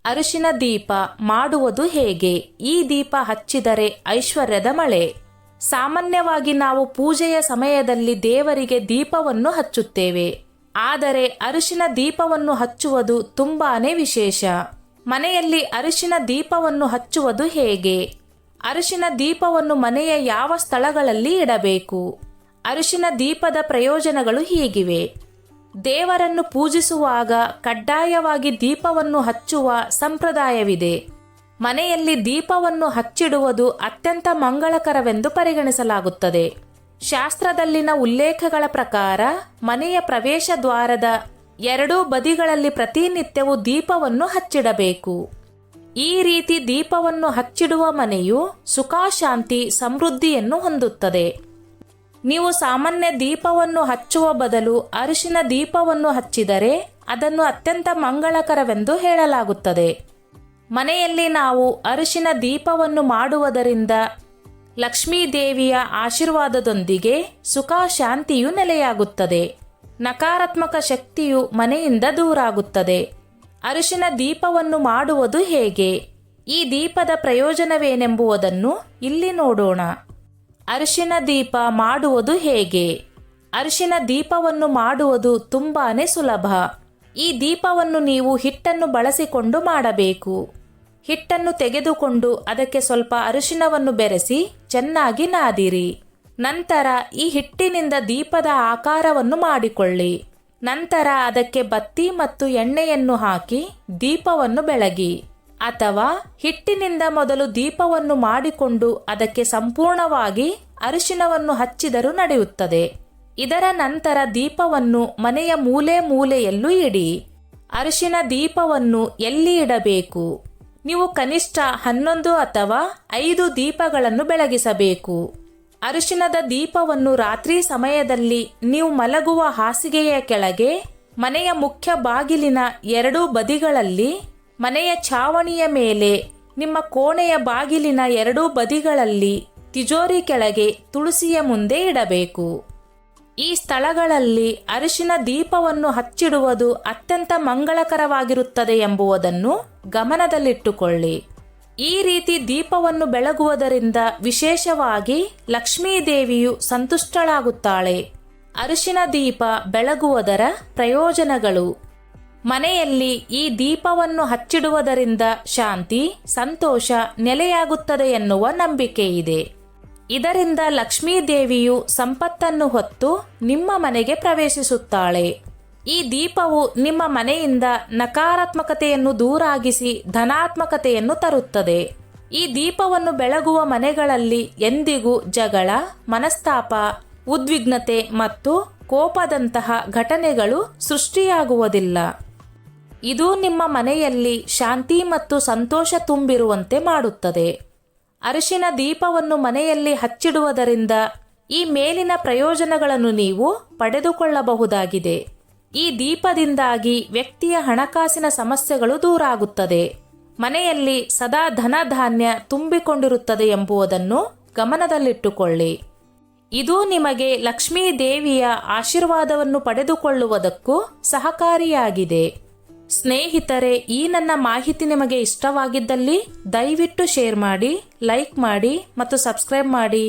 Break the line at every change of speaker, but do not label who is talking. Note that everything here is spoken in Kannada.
ಅರಿಶಿನ ದೀಪ ಮಾಡುವುದು ಹೇಗೆ? ಈ ದೀಪ ಹಚ್ಚಿದರೆ ಐಶ್ವರ್ಯದ ಮಳೆ. ಸಾಮಾನ್ಯವಾಗಿ ನಾವು ಪೂಜೆಯ ಸಮಯದಲ್ಲಿ ದೇವರಿಗೆ ದೀಪವನ್ನು ಹಚ್ಚುತ್ತೇವೆ. ಆದರೆ ಅರಿಶಿನ ದೀಪವನ್ನು ಹಚ್ಚುವುದು ತುಂಬಾನೇ ವಿಶೇಷ. ಮನೆಯಲ್ಲಿ ಅರಿಶಿನ ದೀಪವನ್ನು ಹಚ್ಚುವುದು ಹೇಗೆ? ಅರಿಶಿನ ದೀಪವನ್ನು ಮನೆಯ ಯಾವ ಸ್ಥಳಗಳಲ್ಲಿ ಇಡಬೇಕು? ಅರಿಶಿನ ದೀಪದ ಪ್ರಯೋಜನಗಳು ಹೀಗಿವೆ. ದೇವರನ್ನು ಪೂಜಿಸುವಾಗ ಕಡ್ಡಾಯವಾಗಿ ದೀಪವನ್ನು ಹಚ್ಚುವ ಸಂಪ್ರದಾಯವಿದೆ. ಮನೆಯಲ್ಲಿ ದೀಪವನ್ನು ಹಚ್ಚಿಡುವುದು ಅತ್ಯಂತ ಮಂಗಳಕರವೆಂದು ಪರಿಗಣಿಸಲಾಗುತ್ತದೆ. ಶಾಸ್ತ್ರದಲ್ಲಿನ ಉಲ್ಲೇಖಗಳ ಪ್ರಕಾರ ಮನೆಯ ಪ್ರವೇಶ ದ್ವಾರದ ಎರಡೂ ಬದಿಗಳಲ್ಲಿ ಪ್ರತಿನಿತ್ಯವೂ ದೀಪವನ್ನು ಹಚ್ಚಿಡಬೇಕು. ಈ ರೀತಿ ದೀಪವನ್ನು ಹಚ್ಚಿಡುವ ಮನೆಯು ಸುಖ, ಶಾಂತಿ, ಸಮೃದ್ಧಿಯನ್ನು ಹೊಂದುತ್ತದೆ. ನೀವು ಸಾಮಾನ್ಯ ದೀಪವನ್ನು ಹಚ್ಚುವ ಬದಲು ಅರಿಶಿನ ದೀಪವನ್ನು ಹಚ್ಚಿದರೆ ಅದನ್ನು ಅತ್ಯಂತ ಮಂಗಳಕರವೆಂದು ಹೇಳಲಾಗುತ್ತದೆ. ಮನೆಯಲ್ಲಿ ನಾವು ಅರಿಶಿನ ದೀಪವನ್ನು ಮಾಡುವುದರಿಂದ ಲಕ್ಷ್ಮೀ ದೇವಿಯ ಆಶೀರ್ವಾದದೊಂದಿಗೆ ಸುಖ, ಶಾಂತಿಯು ನೆಲೆಯಾಗುತ್ತದೆ. ನಕಾರಾತ್ಮಕ ಶಕ್ತಿಯು ಮನೆಯಿಂದ ದೂರಾಗುತ್ತದೆ. ಅರಿಶಿನ ದೀಪವನ್ನು ಮಾಡುವುದು ಹೇಗೆ? ಈ ದೀಪದ ಪ್ರಯೋಜನವೇನೆಂಬುದನ್ನು ಇಲ್ಲಿ ನೋಡೋಣ. ಅರಿಶಿನ ದೀಪ ಮಾಡುವುದು ಹೇಗೆ? ಅರಿಶಿನ ದೀಪವನ್ನು ಮಾಡುವುದು ತುಂಬಾನೇ ಸುಲಭ. ಈ ದೀಪವನ್ನು ನೀವು ಹಿಟ್ಟನ್ನು ಬಳಸಿಕೊಂಡು ಮಾಡಬೇಕು. ಹಿಟ್ಟನ್ನು ತೆಗೆದುಕೊಂಡು ಅದಕ್ಕೆ ಸ್ವಲ್ಪ ಅರಿಶಿನವನ್ನು ಬೆರೆಸಿ ಚೆನ್ನಾಗಿ ನಾದಿರಿ. ನಂತರ ಈ ಹಿಟ್ಟಿನಿಂದ ದೀಪದ ಆಕಾರವನ್ನು ಮಾಡಿಕೊಳ್ಳಿ. ನಂತರ ಅದಕ್ಕೆ ಬತ್ತಿ ಮತ್ತು ಎಣ್ಣೆಯನ್ನು ಹಾಕಿ ದೀಪವನ್ನು ಬೆಳಗಿ. ಅಥವಾ ಹಿಟ್ಟಿನಿಂದ ಮೊದಲು ದೀಪವನ್ನು ಮಾಡಿಕೊಂಡು ಅದಕ್ಕೆ ಸಂಪೂರ್ಣವಾಗಿ ಅರಿಶಿನವನ್ನು ಹಚ್ಚಿದರೂ ನಡೆಯುತ್ತದೆ. ಇದರ ನಂತರ ದೀಪವನ್ನು ಮನೆಯ ಮೂಲೆ ಮೂಲೆಯಲ್ಲೂ ಇಡಿ. ಅರಿಶಿನ ದೀಪವನ್ನು ಎಲ್ಲಿ ಇಡಬೇಕು? ನೀವು ಕನಿಷ್ಠ 11 ಅಥವಾ 5 ದೀಪಗಳನ್ನು ಬೆಳಗಿಸಬೇಕು. ಅರಿಶಿನದ ದೀಪವನ್ನು ರಾತ್ರಿ ಸಮಯದಲ್ಲಿ ನೀವು ಮಲಗುವ ಹಾಸಿಗೆಯ ಕೆಳಗೆ, ಮನೆಯ ಮುಖ್ಯ ಬಾಗಿಲಿನ ಎರಡೂ ಬದಿಗಳಲ್ಲಿ, ಮನೆಯ ಛಾವಣಿಯ ಮೇಲೆ, ನಿಮ್ಮ ಕೋಣೆಯ ಬಾಗಿಲಿನ ಎರಡೂ ಬದಿಗಳಲ್ಲಿ, ತಿಜೋರಿ ಕೆಳಗೆ, ತುಳಸಿಯ ಮುಂದೆ ಇಡಬೇಕು. ಈ ಸ್ಥಳಗಳಲ್ಲಿ ಅರಿಶಿನ ದೀಪವನ್ನು ಹಚ್ಚಿಡುವುದು ಅತ್ಯಂತ ಮಂಗಳಕರವಾಗಿರುತ್ತದೆ ಎಂಬುದನ್ನು ಗಮನದಲ್ಲಿಟ್ಟುಕೊಳ್ಳಿ. ಈ ರೀತಿ ದೀಪವನ್ನು ಬೆಳಗುವುದರಿಂದ ವಿಶೇಷವಾಗಿ ಲಕ್ಷ್ಮೀ ದೇವಿಯು ಸಂತುಷ್ಟಳಾಗುತ್ತಾಳೆ. ಅರಿಶಿನ ದೀಪ ಬೆಳಗುವುದರ ಪ್ರಯೋಜನಗಳು. ಮನೆಯಲ್ಲಿ ಈ ದೀಪವನ್ನು ಹಚ್ಚಿಡುವುದರಿಂದ ಶಾಂತಿ, ಸಂತೋಷ ನೆಲೆಯಾಗುತ್ತದೆ ಎನ್ನುವ ನಂಬಿಕೆ ಇದೆ. ಇದರಿಂದ ಲಕ್ಷ್ಮೀ ದೇವಿಯು ಸಂಪತ್ತನ್ನು ಹೊತ್ತು ನಿಮ್ಮ ಮನೆಗೆ ಪ್ರವೇಶಿಸುತ್ತಾಳೆ. ಈ ದೀಪವು ನಿಮ್ಮ ಮನೆಯಿಂದ ನಕಾರಾತ್ಮಕತೆಯನ್ನು ದೂರಾಗಿಸಿ ಧನಾತ್ಮಕತೆಯನ್ನು ತರುತ್ತದೆ. ಈ ದೀಪವನ್ನು ಬೆಳಗುವ ಮನೆಗಳಲ್ಲಿ ಎಂದಿಗೂ ಜಗಳ, ಮನಸ್ತಾಪ, ಉದ್ವಿಗ್ನತೆ ಮತ್ತು ಕೋಪದಂತಹ ಘಟನೆಗಳು ಸೃಷ್ಟಿಯಾಗುವುದಿಲ್ಲ. ಇದು ನಿಮ್ಮ ಮನೆಯಲ್ಲಿ ಶಾಂತಿ ಮತ್ತು ಸಂತೋಷ ತುಂಬಿರುವಂತೆ ಮಾಡುತ್ತದೆ. ಅರಿಶಿನ ದೀಪವನ್ನು ಮನೆಯಲ್ಲಿ ಹಚ್ಚಿಡುವುದರಿಂದ ಈ ಮೇಲಿನ ಪ್ರಯೋಜನಗಳನ್ನು ನೀವು ಪಡೆದುಕೊಳ್ಳಬಹುದಾಗಿದೆ. ಈ ದೀಪದಿಂದಾಗಿ ವ್ಯಕ್ತಿಯ ಹಣಕಾಸಿನ ಸಮಸ್ಯೆಗಳು ದೂರಾಗುತ್ತದೆ. ಮನೆಯಲ್ಲಿ ಸದಾ ಧನ ಧಾನ್ಯ ತುಂಬಿಕೊಂಡಿರುತ್ತದೆ ಎಂಬುದನ್ನು ಗಮನದಲ್ಲಿಟ್ಟುಕೊಳ್ಳಿ. ಇದು ನಿಮಗೆ ಲಕ್ಷ್ಮೀ ದೇವಿಯ ಆಶೀರ್ವಾದವನ್ನು ಪಡೆದುಕೊಳ್ಳುವುದಕ್ಕೂ ಸಹಕಾರಿಯಾಗಿದೆ. ಸ್ನೇಹಿತರೆ, ಈ ನನ್ನ ಮಾಹಿತಿ ನಿಮಗೆ ಇಷ್ಟವಾಗಿದ್ದಲ್ಲಿ ದಯವಿಟ್ಟು ಶೇರ್ ಮಾಡಿ, ಲೈಕ್ ಮಾಡಿ ಮತ್ತು ಸಬ್ಸ್ಕ್ರೈಬ್ ಮಾಡಿ.